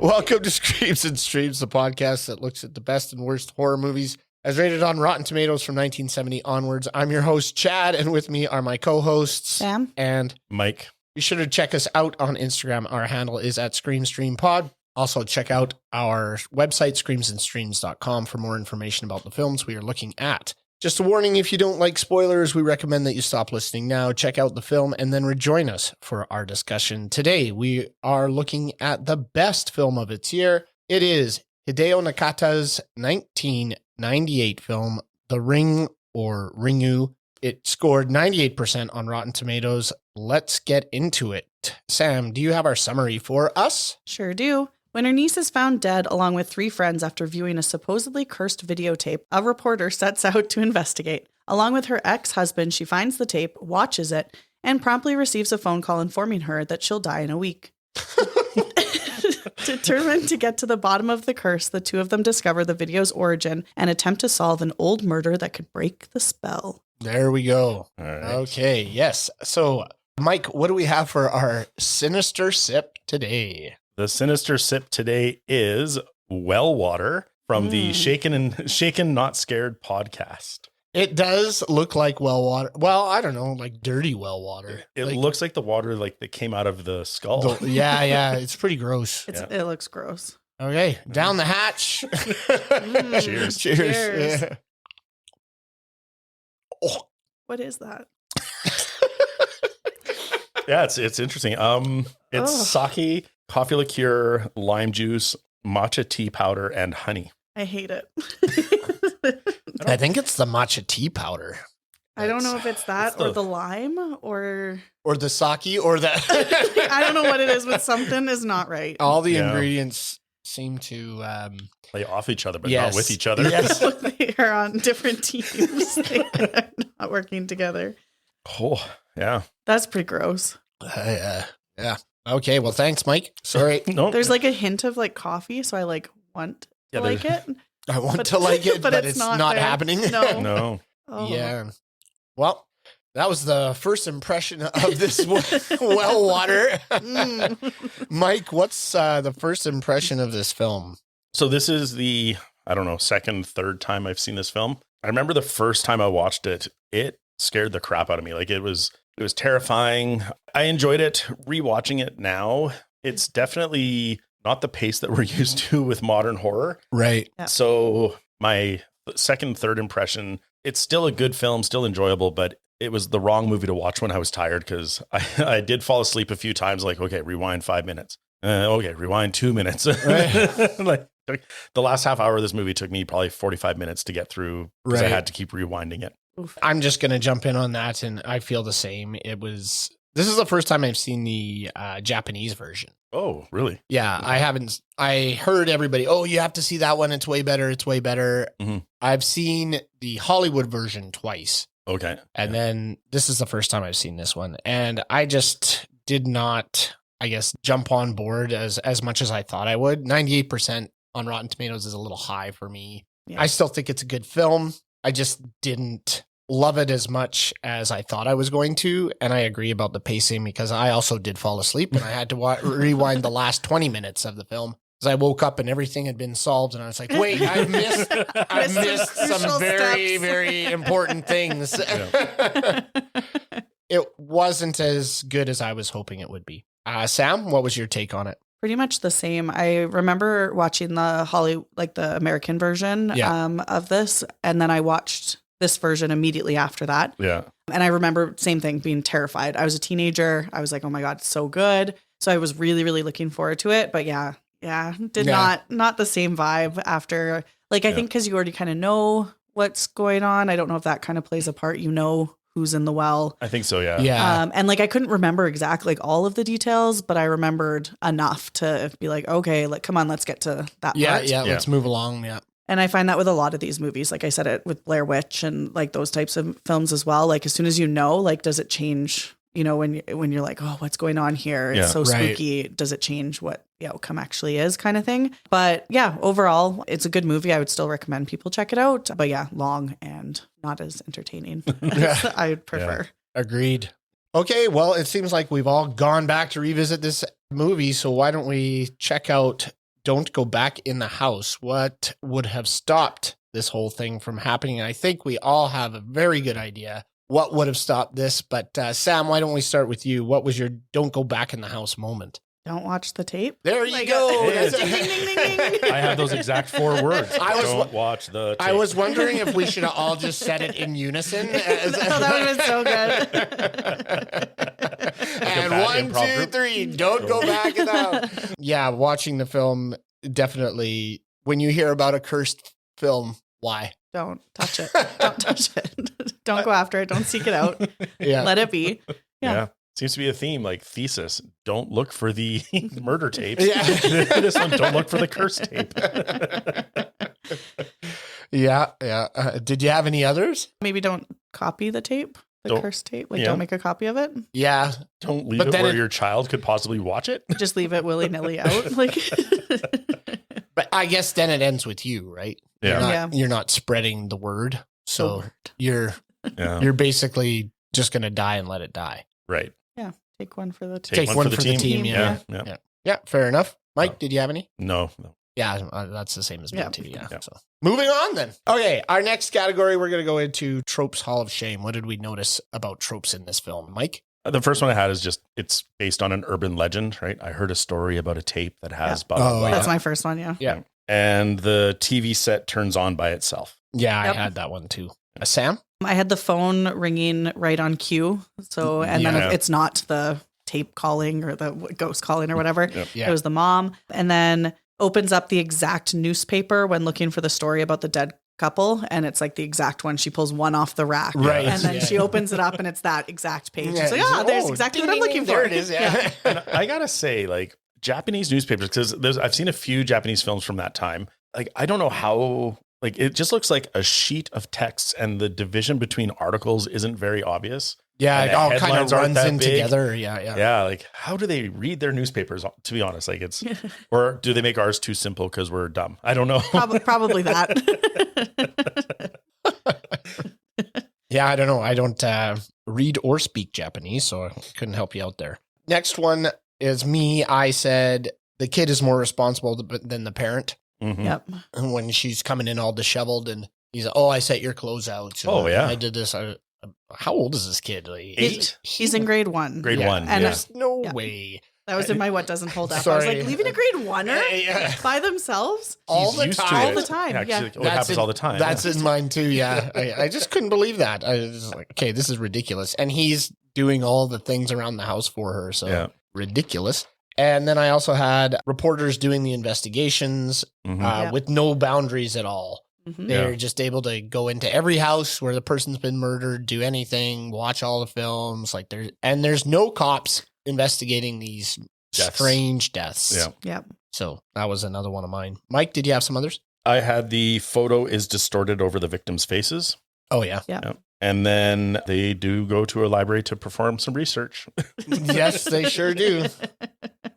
Welcome to Screams and Streams, the podcast that looks at the best and worst horror movies as rated on Rotten Tomatoes from 1970 onwards. I'm your host, Chad, and with me are my co-hosts, Sam and Mike. Be sure to check us out on Instagram. Our handle is at ScreamStreamPod. Also, check out our website, screamsandstreams.com, for more information about the films we are looking at. Just a warning, if you don't like spoilers, we recommend that you stop listening now, check out the film, and then rejoin us for our discussion. Today, we are looking at the best film of its year. It is Hideo Nakata's 1998 film, The Ring, or Ringu. It scored 98% on Rotten Tomatoes. Let's get into it. Sam, do you have our summary for us? Sure do. When her niece is found dead along with 3 friends after viewing a supposedly cursed videotape, a reporter sets out to investigate. Along with her ex-husband, she finds the tape, watches it, and promptly receives a phone call informing her that she'll die in a week. Determined to get to the bottom of the curse, the two of them discover the video's origin and attempt to solve an old murder that could break the spell. There we go. All right. Okay, yes. So, Mike, what do we have for our sinister sip today? The sinister sip today is Well Water from the Shaken Not Scared podcast. It does look like well water. Well, I don't know, like dirty well water. It like, looks like the water that came out of the skull. yeah, it's pretty gross. It looks gross. Okay, down the hatch. Cheers. Cheers. Yeah. Oh. What is that? Yeah, it's interesting. It's sake, coffee liqueur, lime juice, matcha tea powder, and honey. I hate it. I think it's the matcha tea powder. I don't know if it's that It's or the lime or the sake or the... I don't know what it is, but something is not right. All the ingredients seem to... Play off each other, but Yes. not with each other. Yes. They are on different teams. They are not working together. Oh, yeah. That's pretty gross. Yeah. Okay, well, thanks, Mike. Sorry. No, There's like a hint of like coffee, so I want to like it. I want But- to like it, but but it's it's not not there. happening. No. no. Oh. Yeah. Well, that was the first impression of this well water. Mike, what's the first impression of this film? So this is the, I don't know, second, third time I've seen this film. I remember the first time I watched it, it scared the crap out of me. Like it was terrifying. I enjoyed it. Rewatching it now, it's definitely not the pace that we're used to with modern horror. Right. Yeah. So my second, third impression, it's still a good film, still enjoyable, but it was the wrong movie to watch when I was tired because I did fall asleep a few times. Like, okay, rewind 5 minutes. Okay, rewind 2 minutes. Right. Like the last half hour of this movie took me probably 45 minutes to get through because I Right. had to keep rewinding it. I'm just going to jump in on that, and I feel the same. This is the first time I've seen the Japanese version. Oh, really? Yeah, I haven't. I heard everybody, oh, you have to see that one. It's way better. It's way better. Mhm. I've seen the Hollywood version twice. Okay. And then this is the first time I've seen this one. And I just did not, I guess, jump on board as much as I thought I would. 98% on Rotten Tomatoes is a little high for me. Yeah. I still think it's a good film. I just didn't love it as much as I thought I was going to. And I agree about the pacing because I also did fall asleep and I had to rewind the last 20 minutes of the film. Because I woke up and everything had been solved, and I was like, "Wait, I missed Missed some some crucial very, steps." very important things." It wasn't as good as I was hoping it would be. Sam, what was your take on it? Pretty much the same. I remember watching the American version of this, and then I watched this version immediately after that. Yeah. And I remember same thing, being terrified. I was a teenager. I was like, oh my God, it's so good. So I was really, really looking forward to it. But not the same vibe after. Like, I think because you already kind of know what's going on. I don't know if that kind of plays a part. You know who's in the well. I think so, yeah. Yeah. And like I couldn't remember exactly like all of the details, but I remembered enough to be like, okay, like come on, let's get to that part. Yeah, let's move along. Yeah. And I find that with a lot of these movies, like I said it with Blair Witch and like those types of films as well. Like as soon as you know, like does it change, you know, when you're like, oh, what's going on here? It's so Right. spooky. Does it change what the outcome actually is kind of thing? But yeah, overall, it's a good movie. I would still recommend people check it out. But yeah, long and not as entertaining as I would prefer. Agreed. Okay, well, it seems like we've all gone back to revisit this movie, so why don't we check out don't go back in the house, what would have stopped this whole thing from happening? I think we all have a very good idea what would have stopped this. But Sam, why don't we start with you? What was your don't go back in the house moment? Don't watch the tape. There you go. Ding, ding, ding, ding. I have those exact 4 words. Don't watch the tape. I was wondering if we should have all just said it in unison. That would have been so good. And 1, 2, 3, don't go back in the house. Yeah, watching the film, definitely, when you hear about a cursed film, why? Don't touch it. Don't touch it. Don't go after it. Don't seek it out. Yeah. Let it be. Yeah. Seems to be a theme, like thesis. Don't look for the murder tapes. Yeah. This one, don't look for the curse tape. Yeah. Did you have any others? Maybe don't copy the tape, the cursed tape. Like, don't make a copy of it. Yeah. Don't leave it where your child could possibly watch it. Just leave it willy-nilly out. Like, but I guess then it ends with you, right? Yeah. You're not spreading the word. So you're basically just going to die and let it die. Right. Yeah. Take one for the team. Take one for the team. Yeah. Fair enough. Mike, did you have any? No. Yeah, that's the same as me too. Yeah. So moving on then. Okay, our next category, we're going to go into Tropes Hall of Shame. What did we notice about tropes in this film, Mike? The first one I had is just, it's based on an urban legend, right? I heard a story about a tape that has blah, blah, blah. That's my first one, Yeah. And the TV set turns on by itself. Yeah, I had that one too. Sam? I had the phone ringing right on cue. So, and then it's not the tape calling or the ghost calling or whatever. It was the mom. And then opens up the exact newspaper when looking for the story about the dead couple. And it's like the exact one. She pulls one off the rack. Right. And then she opens it up and it's that exact page. It's like, there's exactly what I'm looking for. There it is. Yeah. And I got to say, like, Japanese newspapers, because I've seen a few Japanese films from that time. Like, I don't know how, like, it just looks like a sheet of text and the division between articles isn't very obvious. Yeah, it all kind of runs in big. together. Yeah. Yeah, like, how do they read their newspapers, to be honest? Like, it's, or do they make ours too simple because we're dumb? I don't know. Probably that. Yeah, I don't know. I don't read or speak Japanese, so I couldn't help you out there. Next one is me. I said the kid is more responsible than the parent. Mm-hmm. Yep. And when she's coming in all disheveled and he's like, I set your clothes out. So I did this. How old is this kid? Like 8? He's in grade 1. Grade 1. And there's no way. That was in my what doesn't hold up. Sorry. I was like, leaving a grade 1er by themselves? All the time. All the time. Yeah. It happens all the time. That's in mine too. Yeah. I just couldn't believe that. I was like, okay, this is ridiculous. And he's doing all the things around the house for her. So ridiculous. And then I also had reporters doing the investigations with no boundaries at all. Mm-hmm. They're just able to go into every house where the person's been murdered, do anything, watch all the films. Like there's no cops investigating these strange deaths. Yeah. So that was another one of mine. Mike, did you have some others? I had the photo is distorted over the victims' faces. Oh, yeah. And then they do go to a library to perform some research. Yes, they sure do.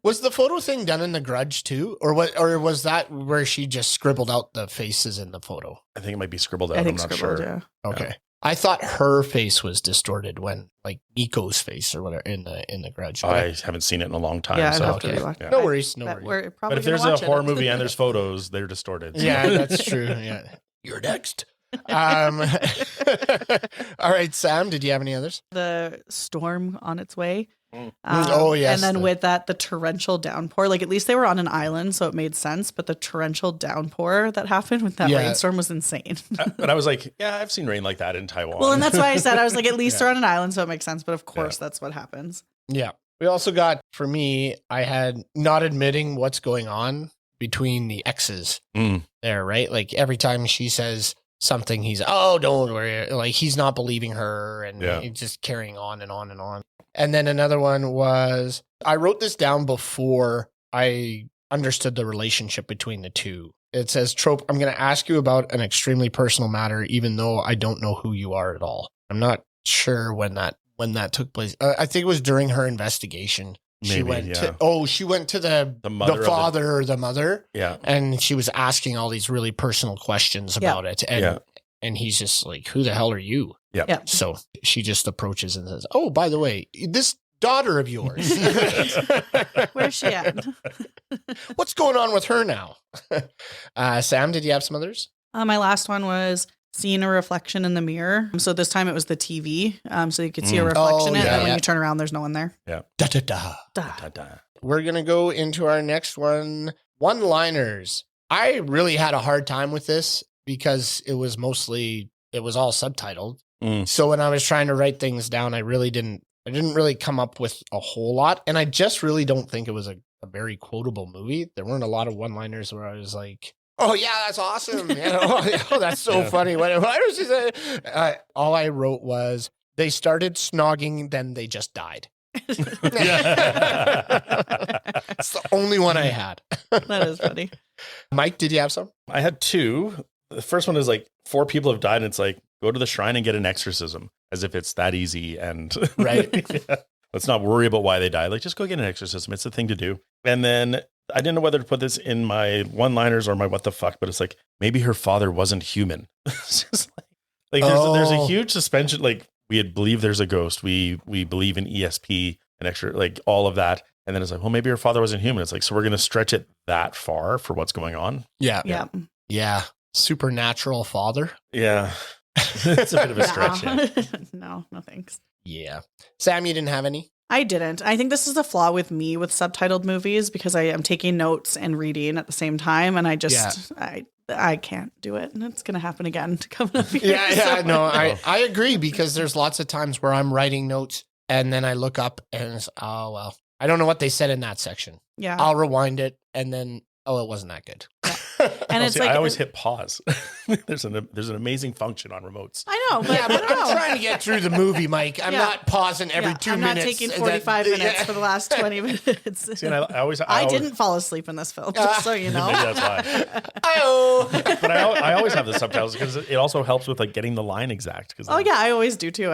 Was the photo thing done in The Grudge too? Or was that where she just scribbled out the faces in the photo? I think it might be scribbled out. I'm not sure. Yeah. Okay. Yeah. I thought her face was distorted when, like, Nico's face or whatever in the Grudge. I haven't seen it in a long time. Yeah, so I'll have to rewatch it. No worries. But if there's a horror movie and there's photos, they're distorted. So. Yeah, that's true. Yeah. You're next. All right, Sam, did you have any others? The storm on its way. Yes. And then with that, the torrential downpour, like at least they were on an island, so it made sense. But the torrential downpour that happened with that rainstorm was insane. But I was like, I've seen rain like that in Taiwan. Well, and that's why I said, I was like, at least they're on an island, so it makes sense. But of course, that's what happens. Yeah. We also got, for me, I had not admitting what's going on between the exes there, right? Like every time she says something, he's, don't worry. Like he's not believing her and he's just carrying on and on and on. And then another one was, I wrote this down before I understood the relationship between the two. It says, trope, I'm going to ask you about an extremely personal matter, even though I don't know who you are at all. I'm not sure when that took place. I think it was during her investigation. She went to the father or the mother. Yeah. And she was asking all these really personal questions about it. And he's just like, who the hell are you? Yeah. So she just approaches and says, by the way, daughter of yours? Where's she at? What's going on with her now? Sam, did you have some others? My last one was seeing a reflection in the mirror. So this time it was the TV. So you could see a reflection in it. And when you turn around, there's no one there. Yeah. Da, da, da. Da, da. We're going to go into our next one. One-liners. I really had a hard time with this because it was all subtitled. So when I was trying to write things down, I didn't really come up with a whole lot. And I just really don't think it was a very quotable movie. There weren't a lot of one-liners where I was like, oh yeah, that's awesome. Oh, that's so funny. What was she say? All I wrote was, they started snogging, then they just died. It's the only one I had. That is funny. Mike, did you have some? I had two. The first one is like 4 people have died, and it's like, go to the shrine and get an exorcism, as if it's that easy. And right. Yeah. Let's not worry about why they died. Like, just go get an exorcism. It's the thing to do. And then I didn't know whether to put this in my one-liners or my what the fuck, but it's like, maybe her father wasn't human. It's just like there's a huge suspension. Like, we believe there's a ghost. We believe in ESP and extra, like all of that. And then it's like, well, maybe her father wasn't human. It's like, so we're going to stretch it that far for what's going on. Yeah. Yeah. Yeah. Supernatural father. Yeah. It's a bit of a stretch. Yeah. No thanks. Yeah. Sam, you didn't have any? I didn't. I think this is a flaw with me with subtitled movies because I am taking notes and reading at the same time. And I just, I can't do it. And it's going to happen again coming up here. Yeah. No, I agree, because there's lots of times where I'm writing notes and then I look up and it's, oh, well, I don't know what they said in that section. Yeah. I'll rewind it and then, it wasn't that good. And it's like, I always hit pause. There's an amazing function on remotes. I know, but, but I'm trying to get through the movie, Mike. I'm not pausing every 2 minutes. I'm not taking 45 minutes for the last 20 minutes. See, and I didn't fall asleep in this film, just so you know. Maybe that's why. But I always have the subtitles because it also helps with like getting the line exact. I always do too.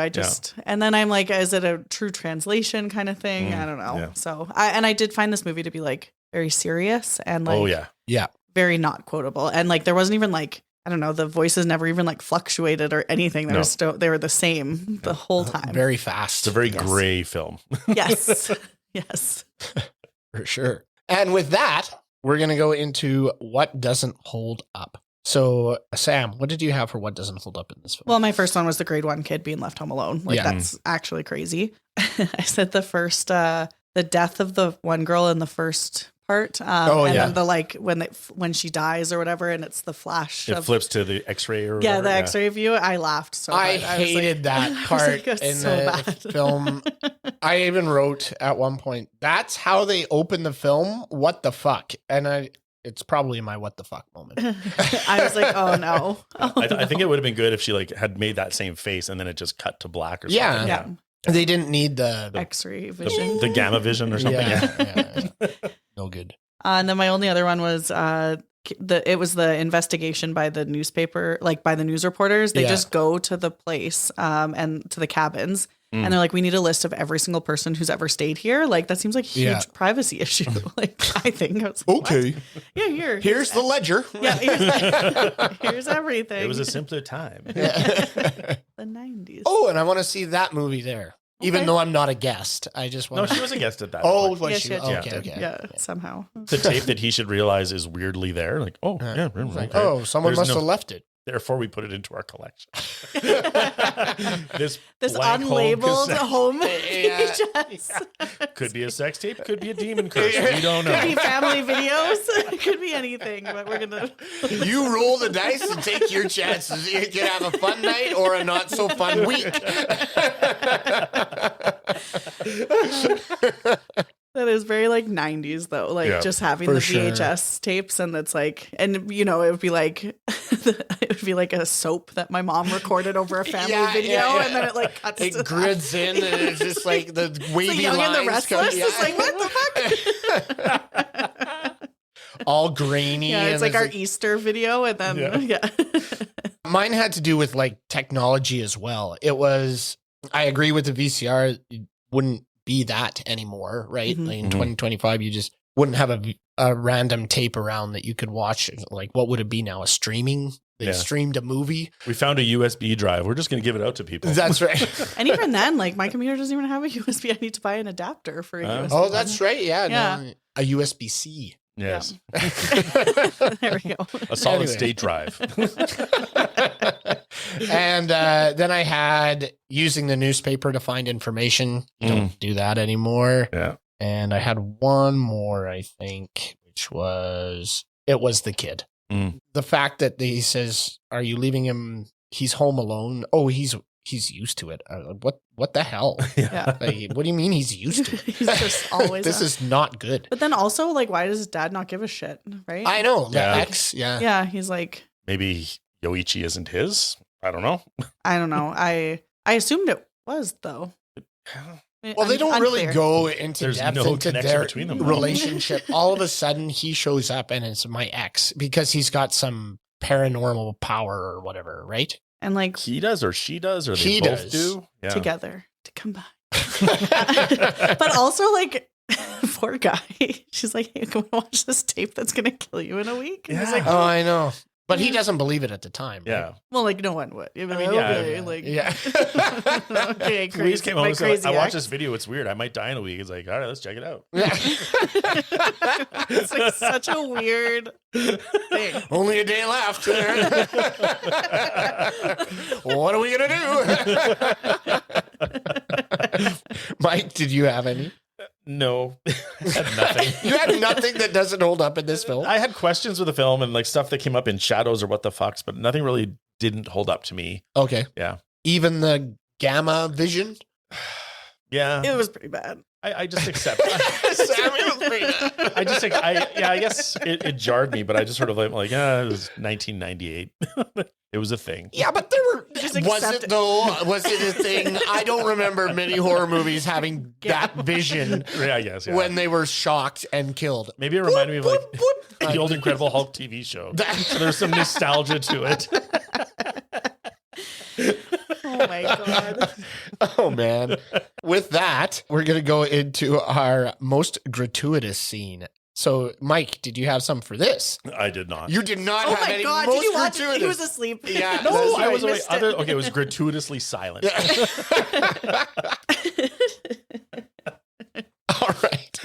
And then I'm like, is it a true translation kind of thing? I don't know. Yeah. So I did find this movie to be like very serious and like, very not quotable. And like, there wasn't even like, I don't know, the voices never even like fluctuated or anything. They were the same the whole time. Very fast. It's a very gray film. Yes. Yes. For sure. And with that, we're going to go into what doesn't hold up. So, Sam, what did you have for what doesn't hold up in this film? Well, my first one was the grade 1 kid being left home alone. Like, that's actually crazy. I said the first, the death of the one girl in the first part. Then the like when she dies or whatever, and it's the flash. It flips to the X-ray or whatever. The X-ray view. I laughed so hard. I hated that part in the film. I even wrote at one point, "That's how they open the film. What the fuck?" And it's probably my what the fuck moment. I was like, oh no. I think it would have been good if she like had made that same face and then it just cut to black or something. Yeah. They didn't need the X-ray vision, the gamma vision or something. Yeah. No good. And then my only other one was it was the investigation by the newspaper, like by the news reporters. They just go to the place and to the cabins. And they're like, we need a list of every single person who's ever stayed here. Like, that seems like a huge privacy issue. Like, I think. I was like, okay. What? Yeah, here's the ledger. Yeah, here's everything. It was a simpler time. The 90s. Oh, and I want to see that movie there. Okay. Even though I'm not a guest. I just want No, she was a guest at that point. Was she? Okay. Yeah, somehow. The tape that he should realize is weirdly there. Like, okay. Someone must have left it. Therefore, we put it into our collection. This unlabeled home VHS. Could be a sex tape. Could be a demon curse. We don't know. Could be family videos. It could be anything. But we're gonna. You roll the dice and take your chances. You can have a fun night or a not so fun week. That is very like 90s though, like just having the VHS tapes, and it's like, and you know, it would be like a soap that my mom recorded over a family video, and then it like cuts. It grids in, and it's just like the wavy Young lines. And the Restless. It's like, what the fuck? All grainy. Yeah, it's like our Easter video, and then Mine had to do with like technology as well. It was. I agree with the VCR. It wouldn't be that anymore, right? Mm-hmm. Like in 2025, you just wouldn't have a random tape around that you could watch. Like, what would it be now? A streaming They streamed a movie. We found a USB drive. We're just going to give it out to people. That's right. And even then, like my computer doesn't even have a USB. I need to buy an adapter for a USB. Oh, that's right. Yeah. No, a USB-C. Yes. There we go. A solid state drive. And then I had using the newspaper to find information. Don't do that anymore. Yeah. And I had one more, I think, which was the kid. The fact that he says, "Are you leaving him? He's home alone." Oh, he's used to it. What the hell? Yeah. Like, what do you mean he's used to it? He's just always. This is not good. But then also, like, why does his dad not give a shit? Right? I know. The Yeah. ex. Yeah. Yeah, he's like, Maybe Yoichi isn't his. I don't know. I don't know. I assumed it was though. Well, they don't really go into There's depth no into connection their between them. relationship. All of a sudden, he shows up and it's my ex because he's got some paranormal power or whatever, right? And like He does or she does or they He both does. do. Yeah. together to combine. But also like poor guy. She's like, "Hey, come watch this tape that's gonna kill you in a week." And he's like, Oh, I know. But he doesn't believe it at the time. Right? Yeah. well, like no one would. You'd be like, yeah, okay, yeah. like Yeah. okay, Louise crazy. came home My and said, crazy I watched ex. this video. It's weird. I might die in a week. It's like, all right, let's check it out. It's like such a weird thing. Only a day left. What are we going to do? Mike, did you have any? No. I had nothing. You had nothing that doesn't hold up in this film? I had questions with the film and like stuff that came up in shadows or what the fucks, but nothing really didn't hold up to me. Okay. Yeah. Even the gamma vision? Yeah. It was pretty bad. I just accept it. Samuel was pretty bad. I guess it jarred me, but I just sort of like, it was 1998. It was a thing. Yeah, but there were. Just Was accept it it. though? Was it a thing? I don't remember many horror movies having that vision Yeah, I guess. Yeah. when they were shocked and killed. Maybe it reminded me of like the old Incredible Hulk TV show. So there's some nostalgia to it. Oh my god. Oh man! With that, we're gonna go into our most gratuitous scene. So, Mike, did you have some for this? I did not. You did not Oh have my any god, most did you watch it? gratuitous. He was asleep. Yeah, No, that's I right. was away. Missed it. Okay, it was gratuitously silent. All right.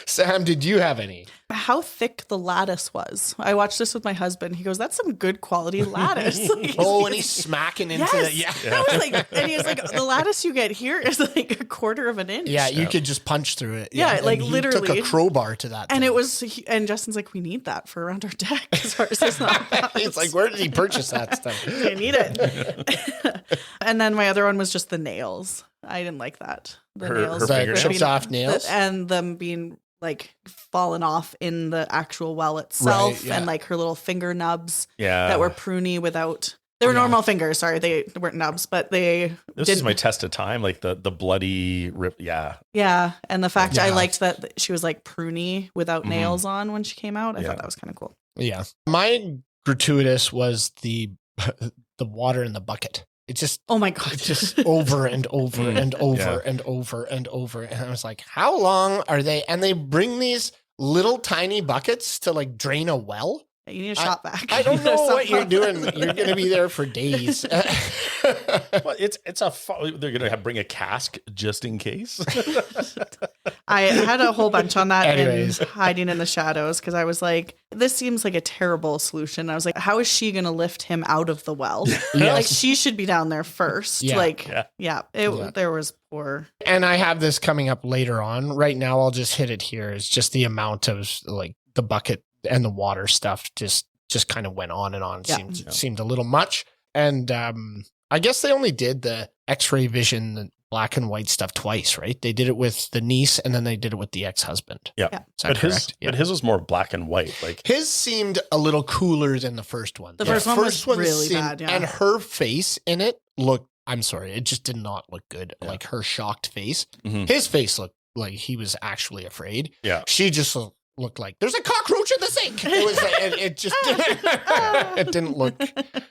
Sam, did you have any? How thick the lattice was. I watched this with my husband. He goes, "That's some good quality lattice." Like, Oh, and he's smacking into yes. the I was like, and he was like, "The lattice you get here is like a quarter of an inch." Yeah, you could just punch through it. Yeah, and like, he literally. took a crowbar to that. And thing. it was, and Justin's like, "We need that for around our deck as far as this not." It's like, where did he purchase that stuff? I need it. And then my other one was just the nails. I didn't like that. The Her nails, The fingernails? chipped off nails. and them being like fallen off in the actual well itself, Right, yeah. and like her little finger nubs Yeah. that were pruny without. They were normal fingers. Sorry, they weren't nubs, but they. This is my test of time, like the bloody rip. Yeah. Yeah, and the fact I Yeah. liked that she was like pruny without nails on when she came out. I Yeah. thought that was kind of cool. Yeah. My gratuitous was the water in the bucket. It just Oh my god! just over and over and over Yeah. and over and over. And I was like, how long are they? And they bring these little tiny buckets to like drain a well. You need a shot back. I don't know what you're Something. doing. You're going to be there for days. Well, they're gonna bring a cask just in case. I had a whole bunch on that Anyways. and hiding in the shadows because I was like, this seems like a terrible solution. I was like, how is she going to lift him out of the well? Yes. Like she should be down there first. Yeah. Like, Yeah. there was poor. And I have this coming up later on. Right now, I'll just hit it here. It's just the amount of like the bucket and the water stuff just kind of went on and on. Yeah. Seemed a little much. And I guess they only did the X-ray vision, the black and white stuff twice, right? They did it with the niece and then they did it with the ex-husband. Yeah. Yeah. Is that correct? But his was more black and white. Like His seemed a little cooler than the first one. The first one was really bad, yeah. And her face in it looked, I'm sorry, it just did not look good. Like her shocked face. Mhm. His face looked like he was actually afraid. Yeah. She just looked like there's a cockroach in the sink. It was it just it didn't look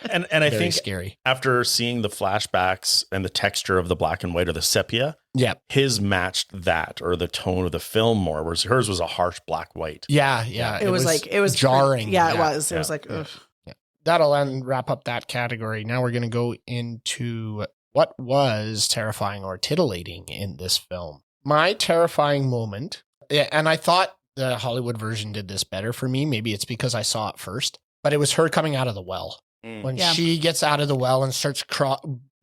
and I very think scary. after seeing the flashbacks and the texture of the black and white or the sepia, Yeah. his matched that or the tone of the film more, whereas hers was a harsh black white. Yeah. It was jarring. Yeah, it was. It Yeah. was like, ugh. that'll wrap up that category. Now we're going to go into what was terrifying or titillating in this film. My terrifying moment, and I thought the Hollywood version did this better for me. Maybe it's because I saw it first, but it was her coming out of the well. When she gets out of the well and starts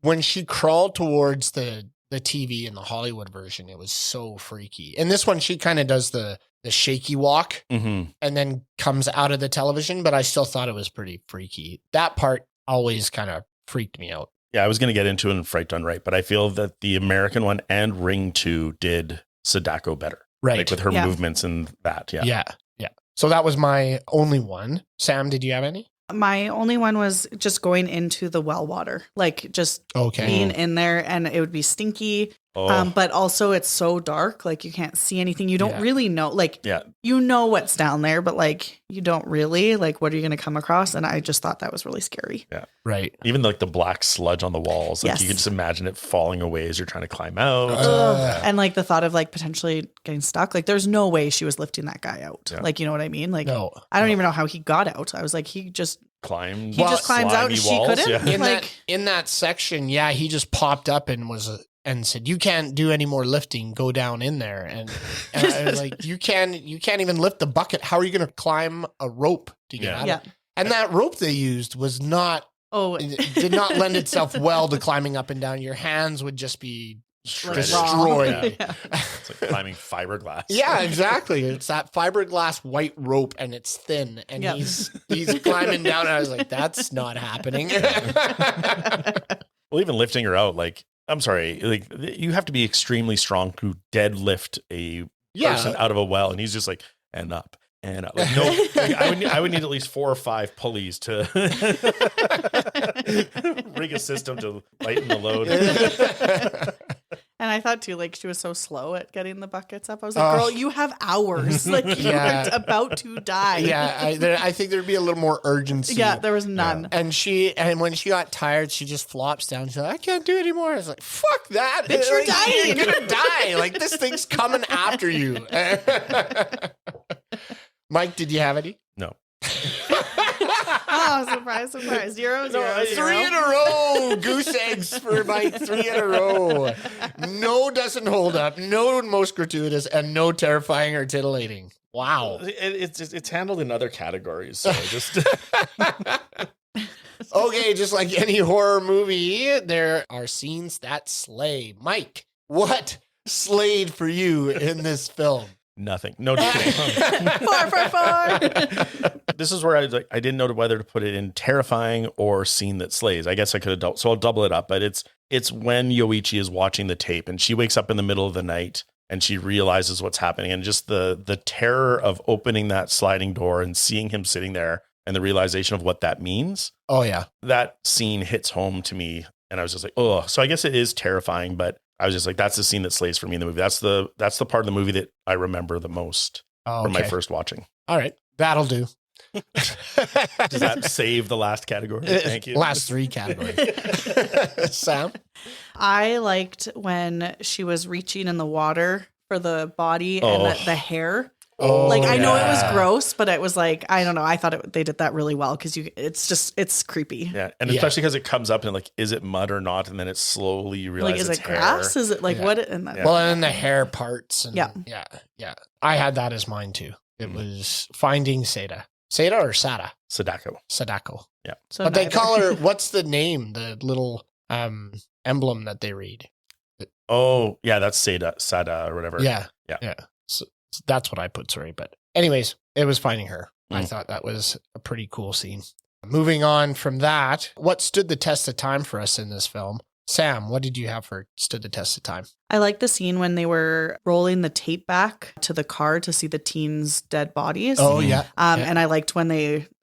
when she crawled towards the TV in the Hollywood version, it was so freaky. In this one, she kind of does the shaky walk and then comes out of the television, but I still thought it was pretty freaky. That part always kind of freaked me out. Yeah, I was going to get into it in Fright Done Right, but I feel that the American one and Ring 2 did Sadako better. Right. Like with her movements and that. Yeah. Yeah. So that was my only one. Sam, did you have any? My only one was just going into the well water, like just being in there, and it would be stinky. But also it's so dark, like you can't see anything. You don't really know, like you know what's down there, but like you don't really, like what are you going to come across? And I just thought that was really scary. Yeah. Right. Even like the black sludge on the walls, like you can just imagine it falling away as you're trying to climb out. And like the thought of like potentially getting stuck, like there's no way she was lifting that guy out. Yeah. Like, you know what I mean? Like, I don't even know how he got out. I was like, he just climbs out and she couldn't. Yeah. In that section, he just popped up and and said, "You can't do any more lifting. Go down in there." And I was like, "You can't even lift the bucket. How are you going to climb a rope to get out?" And that rope they used was not. It did not lend itself well to climbing up and down. Your hands would just be destroyed. It's like climbing fiberglass. Yeah, exactly. It's that fiberglass white rope, and it's thin, and he's climbing down. And I was like, "That's not happening." Well, even lifting her out, like. I'm sorry, like you have to be extremely strong to deadlift a person out of a well, and he's just like and up and up. Like, no, like, I would need at least 4 or 5 pulleys to rig a system to lighten the load. And I thought too, like she was so slow at getting the buckets up. I was like, "Girl, you have hours. Like you're about to die." I think there'd be a little more urgency. Yeah, there was none. And when she got tired, she just flops down. She's like, "I can't do it anymore." I was like, "Fuck that! Bitch, you're dying. You're gonna die. Like this thing's coming after you." Mike, did you have any? No. Oh, surprise. 0, 0, 0. 3 in a row. Goose eggs for Mike. 3 in a row. No doesn't hold up. No most gratuitous, and no terrifying or titillating. Wow. It's handled in other categories. So just okay, just like any horror movie, there are scenes that slay. Mike, what slayed for you in this film? Nothing. No, just kidding. 4. This is where I was like, I didn't know whether to put it in terrifying or scene that slays. I guess I could have so I'll double it up, but it's when Yoichi is watching the tape and she wakes up in the middle of the night and she realizes what's happening, and just the terror of opening that sliding door and seeing him sitting there and the realization of what that means. Oh yeah. That scene hits home to me, and I was just like, "Oh." So I guess it is terrifying, but I was just like, that's the scene that slays for me in the movie. That's the part of the movie that I remember the most from my first watching. All right. That'll do. Does that save the last category? Thank you. Last 3 categories. Sam? I liked when she was reaching in the water for the body and the hair. I know it was gross, but it was like, I don't know. I thought they did that really well because it's creepy. Yeah. And especially because it comes up and like, is it mud or not? And then it's slowly you realize is it's it grass? hair. Is it like what? And then the hair parts. And yeah. I had that as mine too. It was Finding Sada. Sada or Sada? Sadako. Yeah. So but they call her, what's the name? The little emblem that they read. Oh, yeah. That's Sada or whatever. Yeah. So that's what I put, sorry. But anyways, it was Finding Her. I thought that was a pretty cool scene. Moving on from that, what stood the test of time for us in this film? Sam, what did you have for stood the test of time? I like the scene when they were rolling the tape back to the car to see the teens' dead bodies. Oh, yeah. And I liked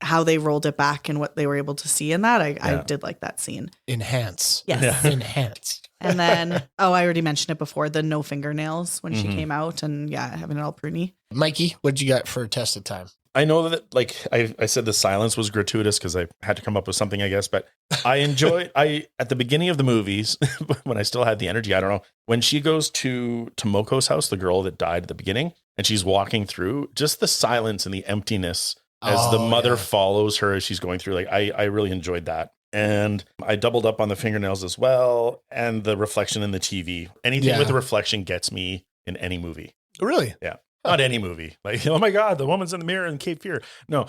how they rolled it back and what they were able to see in that. I did like that scene. Enhance. Yes. Yeah. Enhance. And then, I already mentioned it before, the no fingernails when she came out and having it all pruny. Mikey, what'd you got for test of time? I know that, like I said, the silence was gratuitous because I had to come up with something, I guess. But I at the beginning of the movies, when I still had the energy, I don't know, when she goes to Moko's house, the girl that died at the beginning, and she's walking through, just the silence and the emptiness as the mother yeah. follows her as she's going through. Like I really enjoyed that. And I doubled up on the fingernails as well. And the reflection in the TV. Anything with a reflection gets me in any movie. Really? Yeah. Not any movie. Like, oh my God, the woman's in the mirror in Cape Fear. No.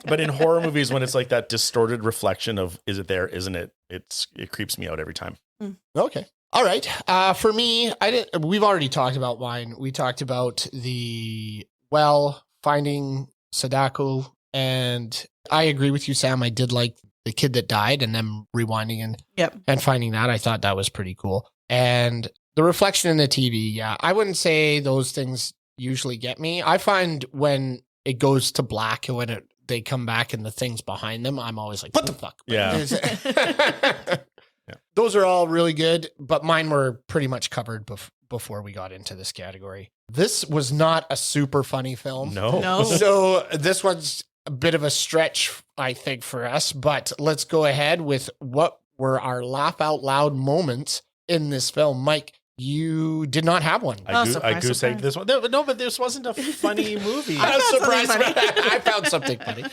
But in horror movies, when it's like that distorted reflection of, is it there? Isn't it? It creeps me out every time. Okay. All right. For me, we've already talked about mine. We talked about finding Sadako, and I agree with you, Sam. I did like the kid that died and then rewinding and finding that. I thought that was pretty cool. And the reflection in the TV, yeah, I wouldn't say those things usually get me. I find when it goes to black and when they come back and the things behind them, I'm always like, what the fuck? Yeah. Those are all really good, but mine were pretty much covered before we got into this category. This was not a super funny film. No. So this one's a bit of a stretch, I think, for us, but let's go ahead with what were our laugh out loud moments in this film. Mike, you did not have one. I goose egged this one. No, but this wasn't a funny movie. I was surprised. I found something funny.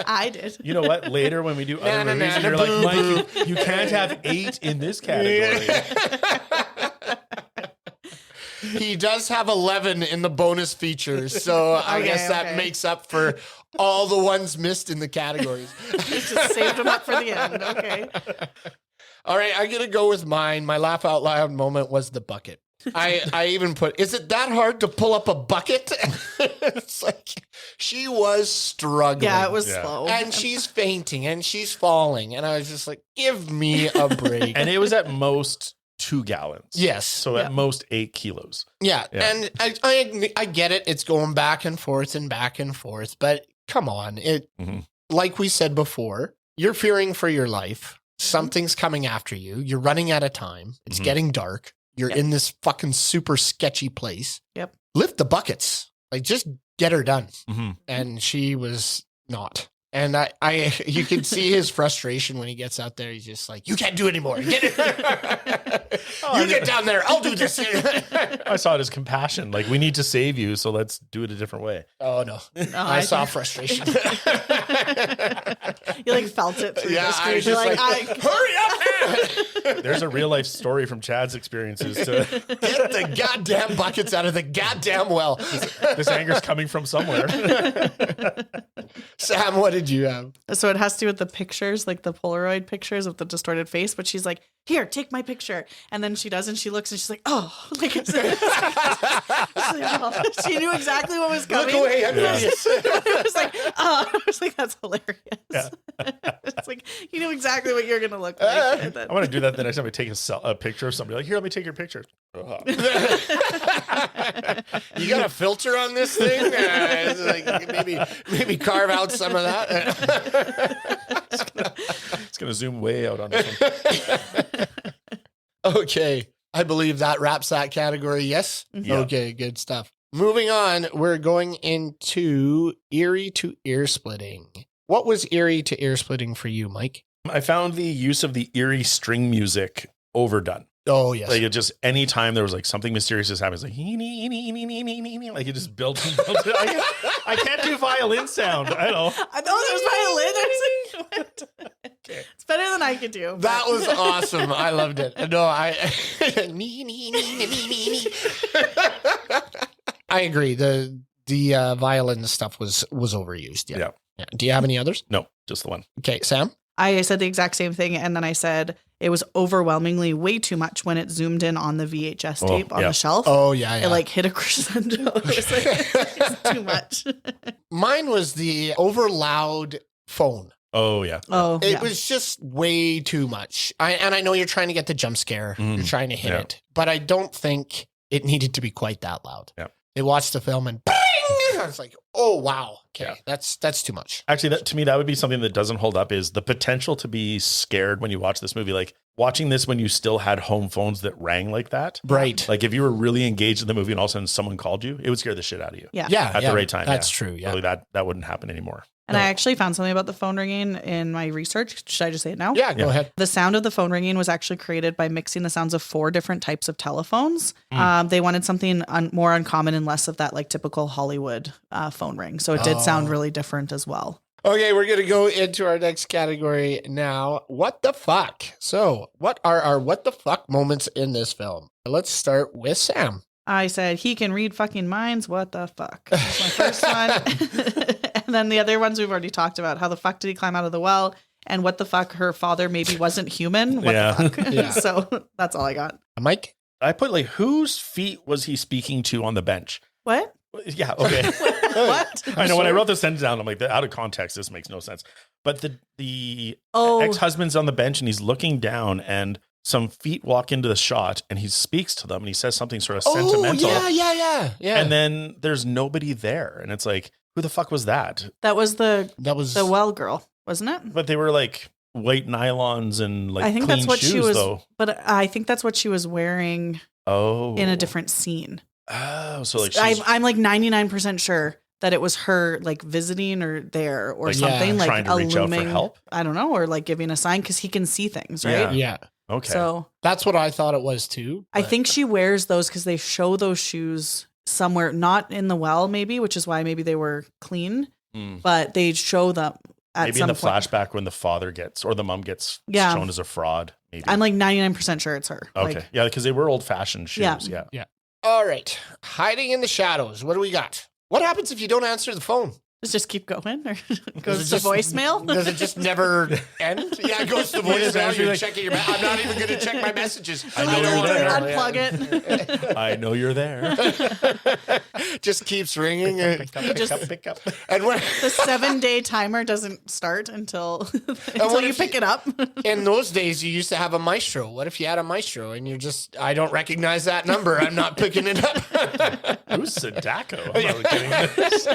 I did. You know what? Later when we do other movies, you're like, Mike, you can't have 8 in this category. He does have 11 in the bonus features, so I guess that makes up for all the ones missed in the categories. Just saved them up for the end. Okay. All right, I'm going to go with mine. My laugh out loud moment was the bucket. I even put, is it that hard to pull up a bucket? It's like she was struggling. Yeah, it was slow. And she's fainting and she's falling. And I was just like, give me a break. And it was at most 2 gallons. Yes. So at most 8 kilos. Yeah. And I get it. It's going back and forth, but come on. Like we said before, you're fearing for your life. Something's coming after you. You're running out of time. It's getting dark. You're in this fucking super sketchy place. Yep. Lift the buckets. Like, just get her done. And she was not. And you can see his frustration when he gets out there. He's just like, you can't do it anymore. You get down there. I'll do this. I saw it as compassion. Like, we need to save you, so let's do it a different way. Oh, no. I saw frustration. You like felt it through the screen. You're like, hurry up, man. There's a real life story from Chad's experiences to get the goddamn buckets out of the goddamn well. This anger's coming from somewhere. Sam, what did you have? So it has to do with the pictures, like the Polaroid pictures of the distorted face. But she's like, here, take my picture. And then she does, and she looks, and she's like, oh. Like, she knew exactly what was coming. Look away, I'm serious. I was like, that's hilarious. Yeah. It's like, you knew exactly what you're going to look like. I want to do that the next time I take a picture of somebody. Like, here, let me take your picture. You got a filter on this thing? Like, maybe carve out some of that. It's gonna zoom way out on this one. Okay. I believe that wraps that category. Yes? Yeah. Okay, good stuff. Moving on, we're going into eerie to ear splitting. What was eerie to ear splitting for you, Mike? I found the use of the eerie string music overdone. Oh, yes. Like, it just, anytime there was like something mysterious is happening, it's like, like it just builds and builds. I can't do violin sound. I know. I thought there was violin. I was like, what? Okay. It's better than I could do. That was awesome. I loved it. No, I agree. The violin stuff was overused. Yeah. Do you have any others? No, just the one. Okay, Sam? I said the exact same thing, and then I said it was overwhelmingly way too much when it zoomed in on the VHS tape on the shelf. Oh, yeah. It like hit a crescendo. It was like, it's too much. Mine was the over loud phone. Oh, yeah. It was just way too much. I know you're trying to get the jump scare. You're trying to hit it. But I don't think it needed to be quite that loud. Yeah. They watched the film and bang! I was like, oh, wow. Okay, that's too much. Actually, to me, that would be something that doesn't hold up is the potential to be scared when you watch this movie. Like, watching this when you still had home phones that rang like that. Right. Like if you were really engaged in the movie and all of a sudden someone called you, it would scare the shit out of you. Yeah. Yeah. At the right time. That's true. Yeah. Totally that wouldn't happen anymore. And I actually found something about the phone ringing in my research. Should I just say it now? Yeah, go ahead. The sound of the phone ringing was actually created by mixing the sounds of 4 different types of telephones. They wanted something more uncommon and less of that like typical Hollywood phone ring. So it did sound really different as well. Okay, we're going to go into our next category now. What the fuck? So, what are our what the fuck moments in this film? Let's start with Sam. I said, he can read fucking minds. What the fuck? That's my first one. And then the other ones we've already talked about. How the fuck did he climb out of the well? And what the fuck, her father maybe wasn't human. What the fuck? Yeah. So that's all I got. Mike? I put like, whose feet was he speaking to on the bench? What? Yeah, okay. What? I know when I wrote this sentence down, I'm like, out of context, this makes no sense. But the ex-husband's on the bench and he's looking down and some feet walk into the shot and he speaks to them and he says something sort of sentimental. Yeah. And then there's nobody there. And it's like, who the fuck was that? That was the the well girl, wasn't it? But they were like white nylons and like I think clean that's what shoes, she was, though. but I think that's what she was wearing in a different scene. Oh, so like she's I'm like 99% sure that it was her like visiting or there or like, something like trying to reach out for looming, help. I don't know, or like giving a sign because he can see things, right? Yeah. Okay. So That's what I thought it was too. I think she wears those because they show those shoes somewhere, not in the well, maybe, which is why maybe they were clean, but they show them at maybe some in the point. flashback when the father gets or the mom gets shown as a fraud. Maybe. I'm like 99% sure it's her. Okay. Like, Yeah, because they were old fashioned shoes. Yeah. All right. Hiding in the shadows. What do we got? What happens if you don't answer the phone? does it just keep going or Does goes it to just- voicemail? Does it just never end? Yeah, it goes to voicemail. You're like- checking your. I'm not even going to check my messages. I know don't you're wanna there. Unplug it. I know you're there. Just keeps ringing. Pick up. And when, The 7-day timer doesn't start until what you if pick it up. in those days, you used to have a maestro. What if you had a maestro and you're just, I don't recognize that number. I'm not picking it up. Who's Sadako? I'm not kidding this.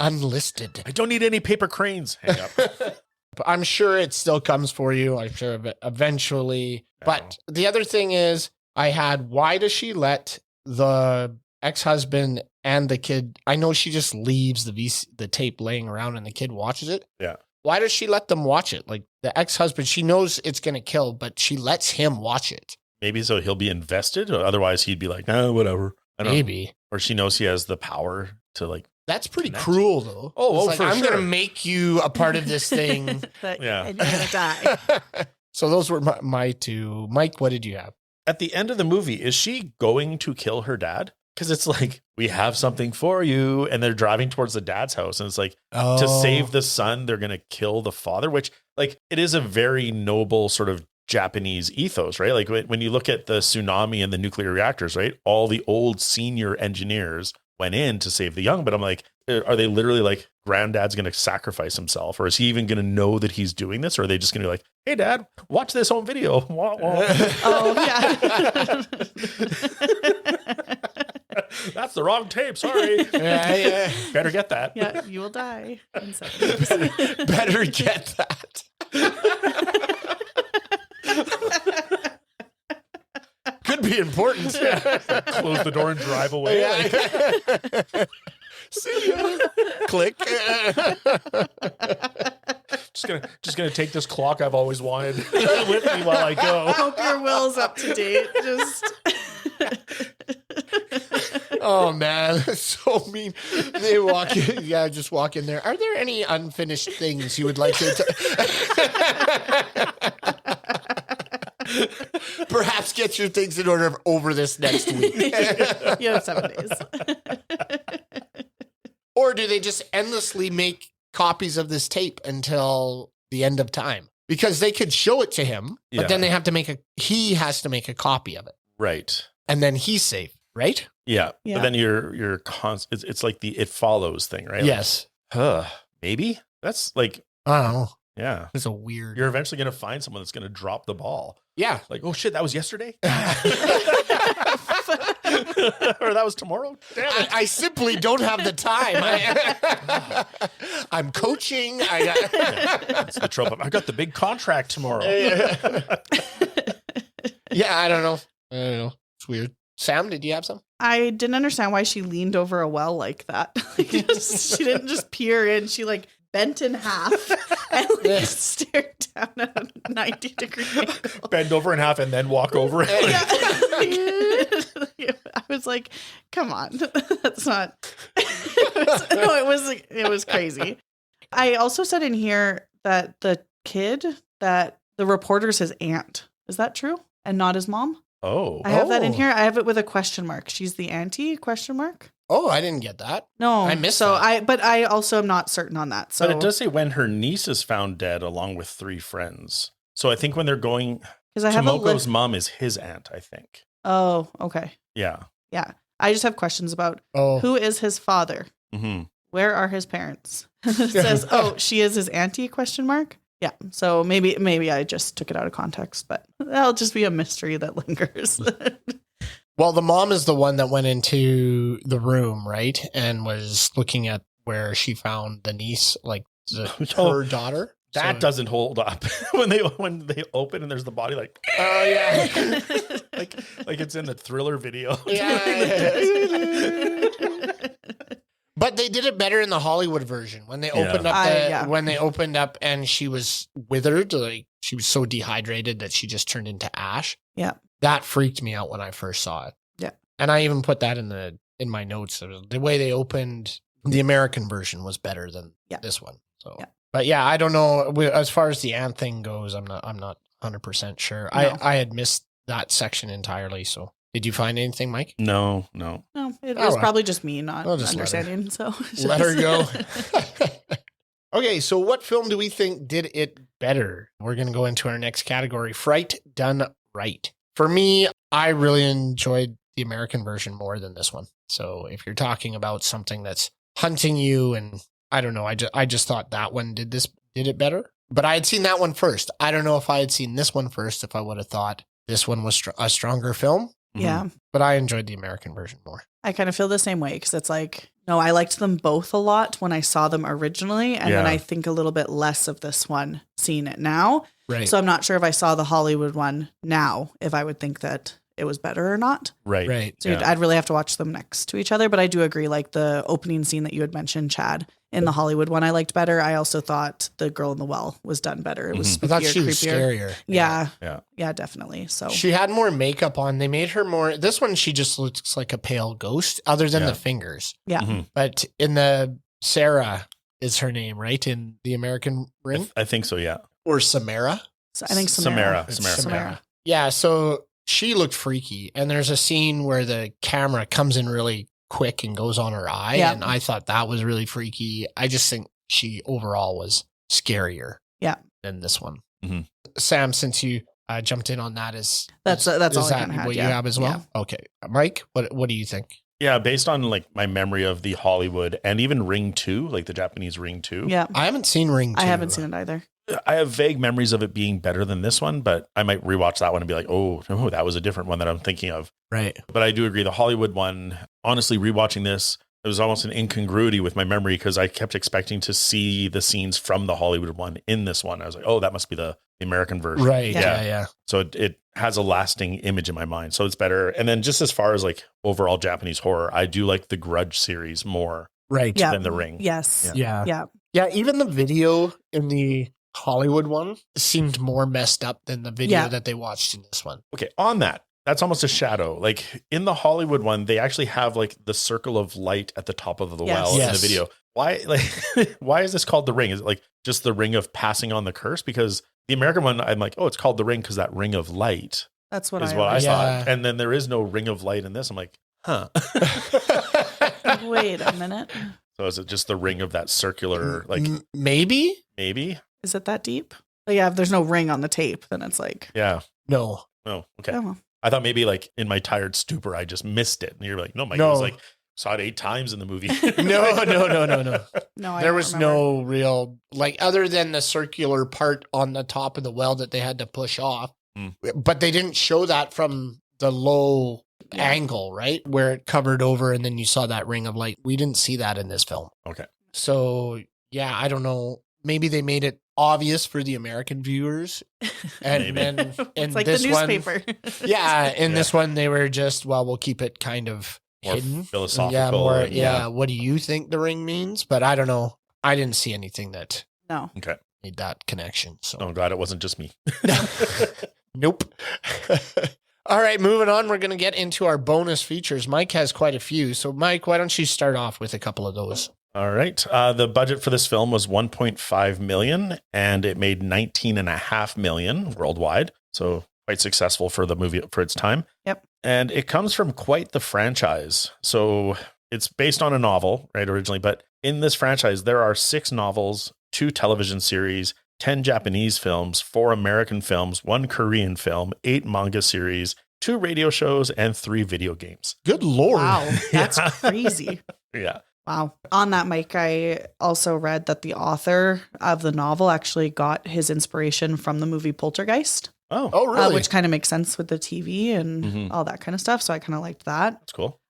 Unlisted. I don't need any paper cranes. Hang up. But I'm sure it still comes for you. I'm sure eventually. But the other thing is, I had, why does she let the ex-husband and the kid, I know she just leaves the tape laying around and the kid watches it. Yeah. Why does she let them watch it? Like the ex-husband, she knows it's going to kill, but she lets him watch it. Maybe so he'll be invested. Or otherwise, he'd be like, no, whatever. I don't know. Maybe. Or she knows he has the power to like. That's pretty Connect. cruel, though. Oh, It's for I'm sure. going to make you a part of this thing. Yeah. And you're going to die. So those were my two. Mike, what did you have? At the end of the movie, is she going to kill her dad? Because it's like, we have something for you. And they're driving towards the dad's house. And it's like, to save the son, they're going to kill the father, which like, it is a very noble sort of Japanese ethos, right? Like when you look at the tsunami and the nuclear reactors, right? All the old senior engineers went in to save the young, but I'm like, are they literally like, granddad's going to sacrifice himself, or is he even going to know that he's doing this? Or are they just going to be like, hey dad, watch this home video. Wah, wah. Oh, yeah. That's the wrong tape. Sorry. Yeah. Better get that. Yeah, you will die. in 7 days. Better get that. Could be important. Close the door and drive away. Like, See ya. Click. just gonna take this clock I've always wanted with me while I go. Hope your will's up to date. Just Oh man, that's so mean. They walk in, just walk in there. Are there any unfinished things you would like to perhaps get your things in order over this next week? you have 7 days. Or do they just endlessly make copies of this tape until the end of time? Because they could show it to him, but then they have to he has to make a copy of it. Right. And then he's safe, right? Yeah. Yeah. But then it's like the it follows thing, right? Yes. Like, maybe that's like, I don't know. yeah. It's a weird. You're eventually going to find someone that's going to drop the ball. Yeah. Like, oh shit, that was yesterday. or that was tomorrow. Damn it. I simply don't have the time. I'm coaching. That's the trope. I got the big contract tomorrow. Yeah, I don't know. It's weird. Sam, did you have some? I didn't understand why she leaned over a well like that. She didn't just peer in. She like bent in half and like stared down at a 90-degree angle. Bend over in half and then walk over it. I was like, come on. That's not. It was crazy. I also said in here that the reporter's his aunt. Is that true? And not his mom? Oh. I have that in here. I have it with a question mark. She's the auntie, question mark? Oh, I didn't get that. No. I missed so that. But I also am not certain on that. So But it does say when her niece is found dead along with 3 friends. So I think when they're going, Tomoko's mom is his aunt, I think. Oh, okay. Yeah. Yeah. I just have questions about Oh. who is his father? Mm-hmm. Where are his parents? It says, oh, she is his auntie, question mark? Yeah. So maybe I just took it out of context, but that'll just be a mystery that lingers. Well, the mom is the one that went into the room, right? And was looking at where she found the niece, like her daughter. That doesn't hold up when they open and there's the body like, oh yeah. like it's in the Thriller video. Yeah. But they did it better in the Hollywood version when they opened up when they opened up and she was withered, like she was so dehydrated that she just turned into ash. Yeah. That freaked me out when I first saw it. Yeah. And I even put that in my notes. The way they opened the American version was better than this one. So but yeah, I don't know as far as the ant thing goes, I'm not 100% sure. No. I had missed that section entirely, so did you find anything, Mike? No. It was probably just me not understanding. Let her go. Okay, so what film do we think did it better? We're going to go into our next category, Fright Done Right. For me, I really enjoyed the American version more than this one. So if you're talking about something that's hunting you, and I don't know, I just thought that one did it better. But I had seen that one first. I don't know if I had seen this one first, if I would have thought this one was a stronger film. Yeah. But I enjoyed the American version more. I kind of feel the same way because it's like, no, I liked them both a lot when I saw them originally. And then I think a little bit less of this one seeing it now. Right. So I'm not sure if I saw the Hollywood one now, if I would think that it was better or not. Right. So I'd really have to watch them next to each other. But I do agree, like the opening scene that you had mentioned, Chad, in the Hollywood one, I liked better. I also thought the girl in the well was done better. It was I thought she was creepier. scarier. Yeah, definitely. So she had more makeup on. They made her more. This one, she just looks like a pale ghost, other than the fingers. Yeah. Mm-hmm. But in the Sarah is her name, right? In the American Ring, I think so. Yeah. Or Samara. So I think Samara. Samara. Yeah. So she looked freaky, and there's a scene where the camera comes in really quick and goes on her eye, and I thought that was really freaky. I just think she overall was scarier than this one. Mm-hmm. Sam, since you jumped in on that, that's all that I had, what you have as well? Yeah. Okay. Mike, what do you think? Yeah, based on like my memory of the Hollywood and even Ring 2, like the Japanese Ring 2. Yeah. I haven't seen Ring 2. I haven't seen it either. I have vague memories of it being better than this one, but I might rewatch that one and be like, oh, that was a different one that I'm thinking of. Right. But I do agree. The Hollywood one, honestly, rewatching this, it was almost an incongruity with my memory because I kept expecting to see the scenes from the Hollywood one in this one. I was like, oh, that must be the American version. Right. Yeah. So it has a lasting image in my mind. So it's better. And then just as far as like overall Japanese horror, I do like the Grudge series more than the Ring. Yes. Yeah. Even the video in the Hollywood one seemed more messed up than the video that they watched in this one. Okay, on that's almost a shadow. Like in the Hollywood one, they actually have like the circle of light at the top of the well in the video. Why is this called the Ring? Is it like just the ring of passing on the curse? Because the American one, I'm like, oh, it's called the Ring because that ring of light. That's what I thought. And then there is no ring of light in this. I'm like, huh. Wait a minute. So is it just the ring of that circular, like maybe? Is it that deep? But yeah, if there's no ring on the tape, then it's like no. Oh, okay. Oh. I thought maybe like in my tired stupor, I just missed it. And you're like, no, Mike, it was like saw it 8 times in the movie. No. No, there was no real, like, other than the circular part on the top of the well that they had to push off. But they didn't show that from the low angle, right? Where it covered over and then you saw that ring of light. We didn't see that in this film. Okay. So, yeah, I don't know. Maybe they made it obvious for the American viewers. And then in It's like this the newspaper. in this one, they were just, well, we'll keep it kind of More hidden. philosophical. Yeah, what do you think the ring means? But I don't know. I didn't see anything that No. Okay. made that connection. So Oh, I'm glad it wasn't just me. Nope. All right, moving on. We're going to get into our bonus features. Mike has quite a few. So, Mike, why don't you start off with a couple of those? All right. The budget for this film was 1.5 million and it made 19.5 million worldwide. So quite successful for the movie for its time. Yep. And it comes from quite the franchise. So it's based on a novel, right, originally. But in this franchise, there are 6 novels, 2 television series, 10 Japanese films, 4 American films, 1 Korean film, 8 manga series, 2 radio shows, and 3 video games. Good Lord. Wow. That's crazy. Yeah. Wow. On that, Mike, I also read that the author of the novel actually got his inspiration from the movie Poltergeist. Oh, really? Which kind of makes sense with the TV and Mhm. all that kind of stuff. So I kind of liked that. That's cool.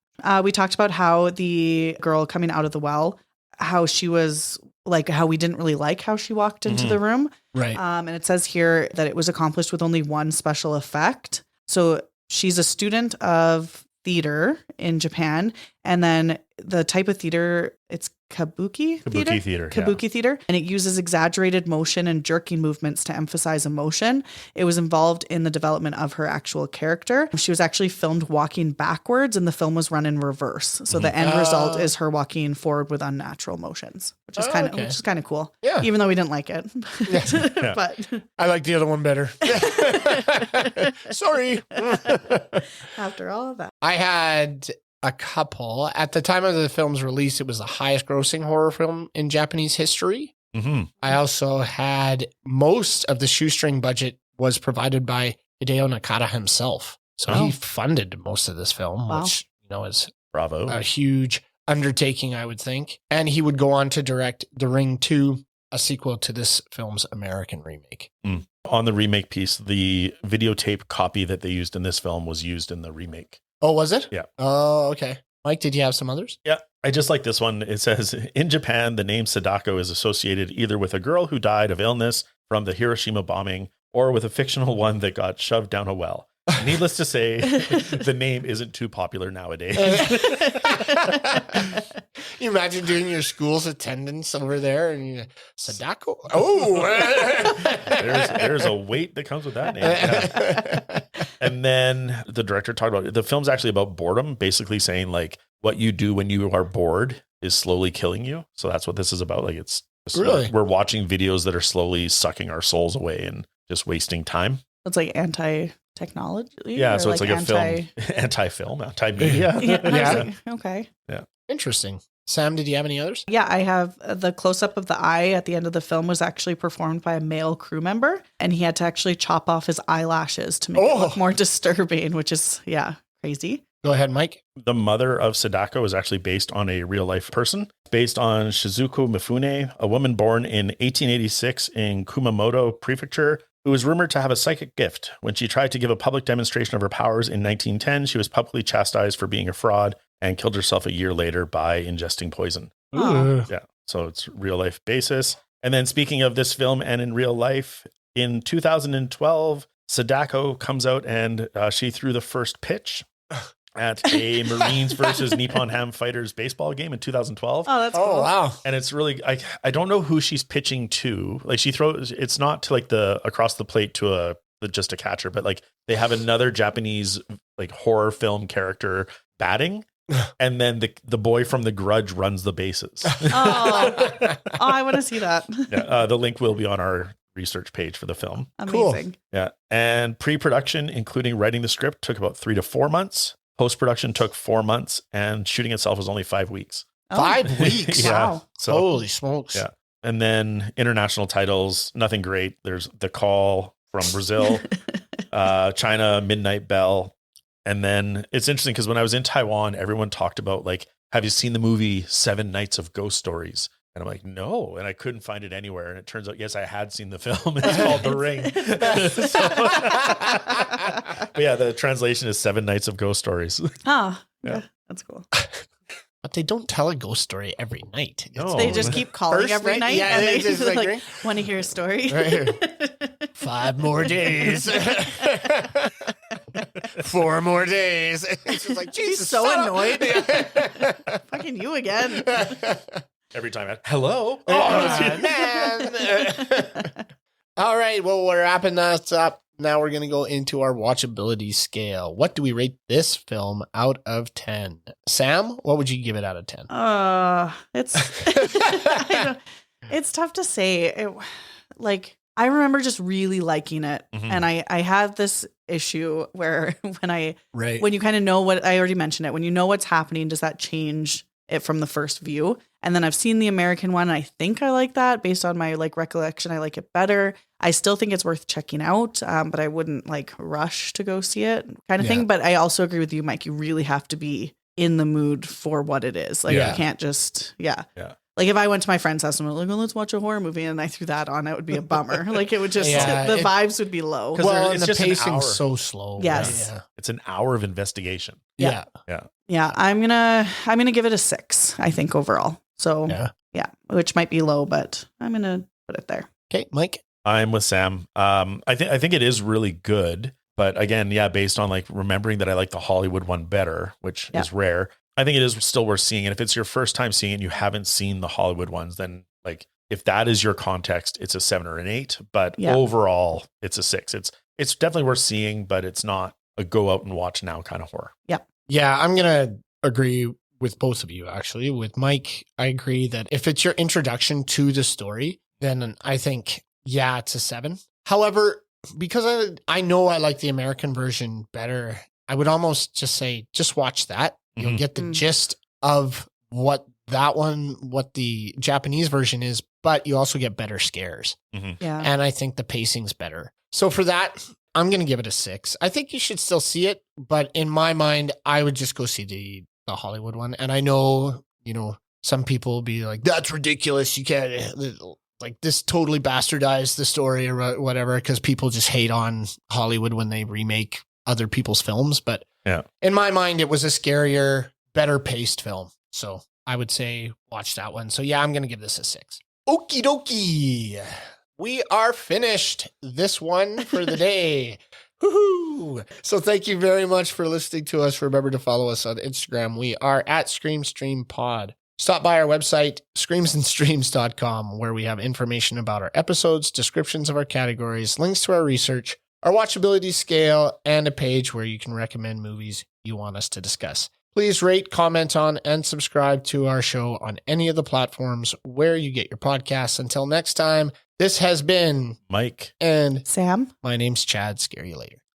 We talked about how the girl coming out of the well, how she was like, how we didn't really like how she walked into Mhm. the room. Right. And it says here that it was accomplished with only one special effect. So she's a student of theater in Japan. And then the type of theater, it's Kabuki theater. Kabuki theater. And it uses exaggerated motion and jerking movements to emphasize emotion. It was involved in the development of her actual character. She was actually filmed walking backwards and the film was run in reverse. So the end result is her walking forward with unnatural motions, which is kind of cool. Yeah. Even though we didn't like it. Yeah. But I like the other one better. Sorry. after all of that. I had a couple. At the time of the film's release, it was the highest grossing horror film in Japanese history. Mm-hmm. I also had most of the shoestring budget was provided by Hideo Nakata himself. So he funded most of this film, Wow. which, is Bravo. a huge undertaking, I would think. And he would go on to direct The Ring 2, a sequel to this film's American remake. On the remake piece, the videotape copy that they used in this film was used in the remake. Oh, was it? Yeah. Oh, okay. Mike, did you have some others? Yeah, I just like this one. It says, in Japan, the name Sadako is associated either with a girl who died of illness from the Hiroshima bombing or with a fictional one that got shoved down a well. Needless to say, the name isn't too popular nowadays. You imagine doing your school's attendance over there and Sadako? Oh, there's a weight that comes with that name. Yeah. And then the director talked about it. The film's actually about boredom, basically saying like what you do when you are bored is slowly killing you. So that's what this is about. Like it's Really? we're watching videos that are slowly sucking our souls away and just wasting time. It's like anti-technology. Yeah, or so it's like a film, anti-media. Yeah. Okay. Interesting. Sam, did you have any others? Yeah, I have the close-up of the eye at the end of the film was actually performed by a male crew member, and he had to actually chop off his eyelashes to make it look more disturbing, which is, crazy. Go ahead, Mike. The mother of Sadako is actually based on a real-life person, based on Shizuko Mifune, a woman born in 1886 in Kumamoto Prefecture, who was rumored to have a psychic gift. When she tried to give a public demonstration of her powers in 1910, she was publicly chastised for being a fraud and killed herself a year later by ingesting poison. Oh. Yeah, so it's real life basis. And then speaking of this film and in real life, in 2012, Sadako comes out and she threw the first pitch at a Marines versus Nippon Ham Fighters baseball game in 2012. Oh, that's cool. Oh, wow. And it's really, I don't know who she's pitching to. Like she throws, it's not to like the across the plate to just a catcher, but like they have another Japanese like horror film character batting. And then the boy from The Grudge runs the bases. I want to see that. Yeah, the link will be on our research page for the film. Amazing. Yeah. And pre-production, including writing the script, took about 3 to 4 months. Post-production took 4 months, and shooting itself was only 5 weeks. 5 weeks? Yeah. Wow. So, Holy smokes. yeah. And then international titles, nothing great. There's The Call from Brazil, China, Midnight Bell. And then it's interesting because when I was in Taiwan, everyone talked about like, have you seen the movie 7 Nights of Ghost Stories? And I'm like, no. And I couldn't find it anywhere. And it turns out, yes, I had seen the film. It's called The Ring. But yeah, the translation is 7 Nights of Ghost Stories. Oh, Yeah. yeah, that's cool. But they don't tell a ghost story every night. No. They just keep calling First every night? night, Yeah, and they they just just like, like want to hear a story. Right here. 5 more days. 4 more days. It's just like, Jesus, He's so annoyed. Fucking you again. Every time. Hello. Oh, man. All right. Well, we're wrapping that up. Now we're going to go into our watchability scale. What do we rate this film out of 10? Sam, what would you give it out of 10? It's it's tough to say. I remember just really liking it, and I had this issue where when you kind of know what I already mentioned it, when you know what's happening, does that change it from the first view? And then I've seen the American one, and I think I like that based on my recollection. I like it better. I still think it's worth checking out, but I wouldn't rush to go see it kind of thing. But I also agree with you, Mike. You really have to be in the mood for what it is. You can't just, if I went to my friend's house and went oh, let's watch a horror movie, and I threw that on, it would be a bummer. It would just, the vibes would be low. Well, it's and the just an pacing's hour. so slow. Yes. Right? It's an hour of investigation. Yeah. Yeah. I'm gonna give it a 6, I think, overall. So yeah, which might be low, but I'm gonna put it there. Okay, Mike. I'm with Sam. I think it is really good, but again, based on remembering that I like the Hollywood one better, which is rare. I think it is still worth seeing. And if it's your first time seeing it and you haven't seen the Hollywood ones, then if that is your context, it's a 7 or an 8. But overall, it's a 6. It's definitely worth seeing, but it's not a go out and watch now kind of horror. Yeah. Yeah, I'm gonna agree with both of you. Actually, with Mike, I agree that if it's your introduction to the story, then I think it's a 7. However, because I know I like the American version better, I would almost just say just watch that. You'll get the gist of what the Japanese version is, but you also get better scares. Yeah. And I think the pacing's better. So for that, I'm going to give it a 6. I think you should still see it, but in my mind, I would just go see the Hollywood one. And I know, some people will be like, that's ridiculous. You can't, this totally bastardized the story or whatever, because people just hate on Hollywood when they remake other people's films. But in my mind, it was a scarier, better paced film. So I would say watch that one. So I'm going to give this a 6. Okie dokie. We are finished this one for the day. Woohoo! So thank you very much for listening to us. Remember to follow us on Instagram. We are at ScreamStreamPod. Stop by our website, screamsandstreams.com, where we have information about our episodes, descriptions of our categories, links to our research, our watchability scale, and a page where you can recommend movies you want us to discuss. Please rate, comment on, and subscribe to our show on any of the platforms where you get your podcasts. Until next time, this has been Mike and Sam. My name's Chad. Scare you later.